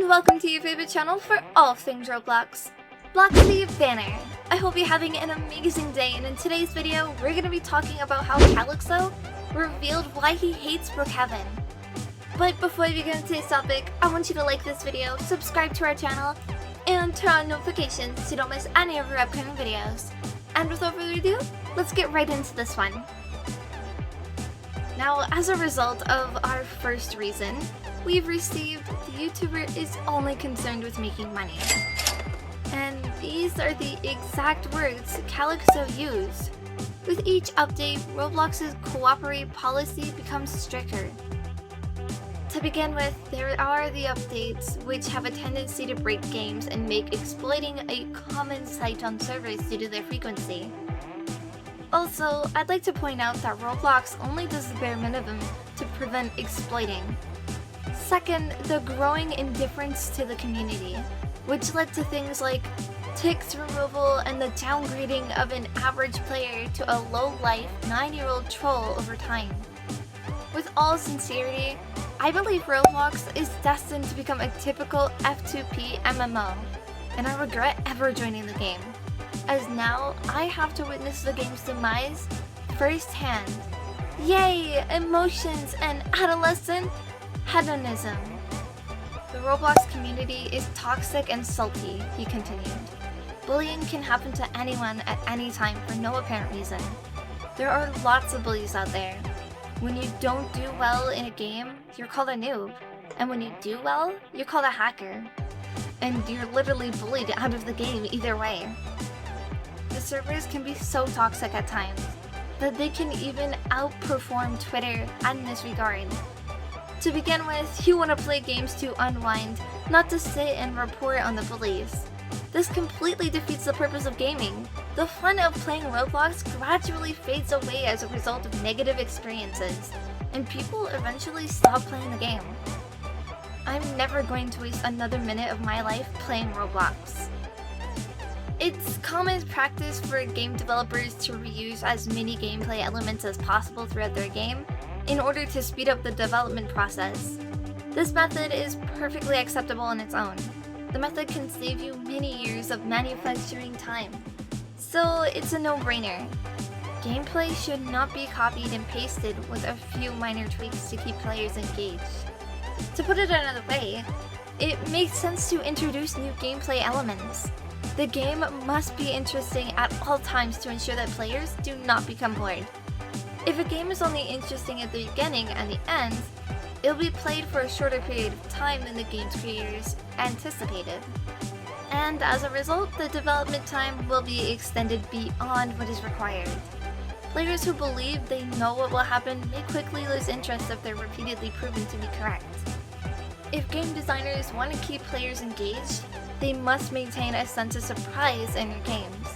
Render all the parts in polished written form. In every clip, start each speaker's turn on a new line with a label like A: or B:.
A: and welcome to your favorite channel for all things Roblox, Bloxy Banner. I hope you're having an amazing day, and in today's video, we're going to be talking about how Calixo revealed why he hates Brookhaven. But before we begin today's topic, I want you to like this video, subscribe to our channel, and turn on notifications so you don't miss any of our upcoming videos. And without further ado, let's get right into this one. Now, as a result of our first reason, we've received the YouTuber is only concerned with making money. And these are the exact words Calixo used. With each update, Roblox's cooperate policy becomes stricter. To begin with, there are the updates which have a tendency to break games and make exploiting a common sight on servers due to their frequency. Also, I'd like to point out that Roblox only does the bare minimum to prevent exploiting. Second, the growing indifference to the community, which led to things like ticks removal and the downgrading of an average player to a low-life 9-year-old troll over time. With all sincerity, I believe Roblox is destined to become a typical F2P MMO, and I regret ever joining the game, as now I have to witness the game's demise firsthand. Yay! Emotions and adolescent hedonism. The Roblox community is toxic and salty, he continued. Bullying can happen to anyone at any time for no apparent reason. There are lots of bullies out there. When you don't do well in a game, you're called a noob. And when you do well, you're called a hacker. And you're literally bullied out of the game either way. The servers can be so toxic at times that they can even outperform Twitter in this regard. To begin with, you want to play games to unwind, not to sit and report on the bullies. This completely defeats the purpose of gaming. The fun of playing Roblox gradually fades away as a result of negative experiences, and people eventually stop playing the game. I'm never going to waste another minute of my life playing Roblox. It's common practice for game developers to reuse as many gameplay elements as possible throughout their game in order to speed up the development process. This method is perfectly acceptable on its own. The method can save you many years of manufacturing time. So it's a no-brainer. Gameplay should not be copied and pasted with a few minor tweaks to keep players engaged. To put it another way, it makes sense to introduce new gameplay elements. The game must be interesting at all times to ensure that players do not become bored. If a game is only interesting at the beginning and the end, it'll be played for a shorter period of time than the game's creators anticipated. And as a result, the development time will be extended beyond what is required. Players who believe they know what will happen may quickly lose interest if they're repeatedly proven to be correct. If game designers want to keep players engaged, they must maintain a sense of surprise in their games.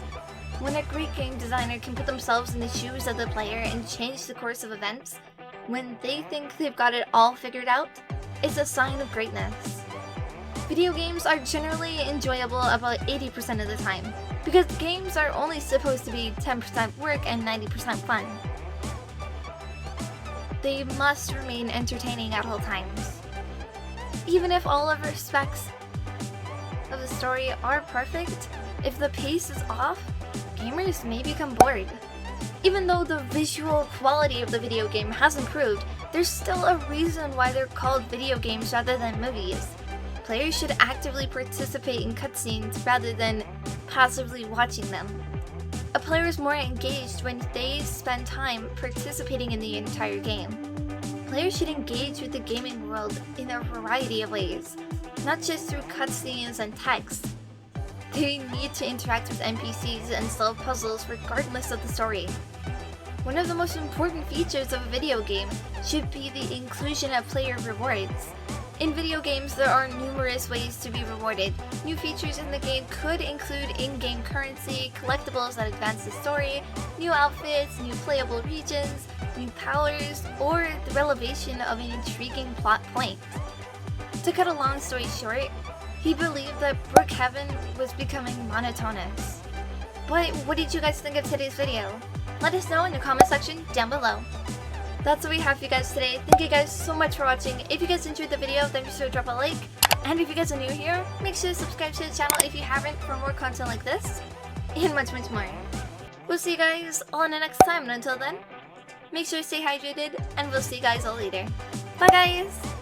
A: When a great game designer can put themselves in the shoes of the player and change the course of events, when they think they've got it all figured out, it's a sign of greatness. Video games are generally enjoyable about 80% of the time, because games are only supposed to be 10% work and 90% fun. They must remain entertaining at all times. Even if all of aspects of the story are perfect, if the pace is off, gamers may become bored. Even though the visual quality of the video game has improved, there's still a reason why they're called video games rather than movies. Players should actively participate in cutscenes rather than passively watching them. A player is more engaged when they spend time participating in the entire game. Players should engage with the gaming world in a variety of ways, not just through cutscenes and text. They need to interact with NPCs and solve puzzles regardless of the story. One of the most important features of a video game should be the inclusion of player rewards. In video games, there are numerous ways to be rewarded. New features in the game could include in-game currency, collectibles that advance the story, new outfits, new playable regions, new powers, or the revelation of an intriguing plot point. To cut a long story short, he believed that Brookhaven was becoming monotonous. But what did you guys think of today's video? Let us know in the comment section down below. That's what we have for you guys today. Thank you guys so much for watching. If you guys enjoyed the video, then be sure to drop a like, And if you guys are new here, make sure to subscribe to the channel if you haven't for more content like this, and much more. We'll see you guys all in the next time, and until then, make sure to stay hydrated, and we'll see you guys all later. Bye guys!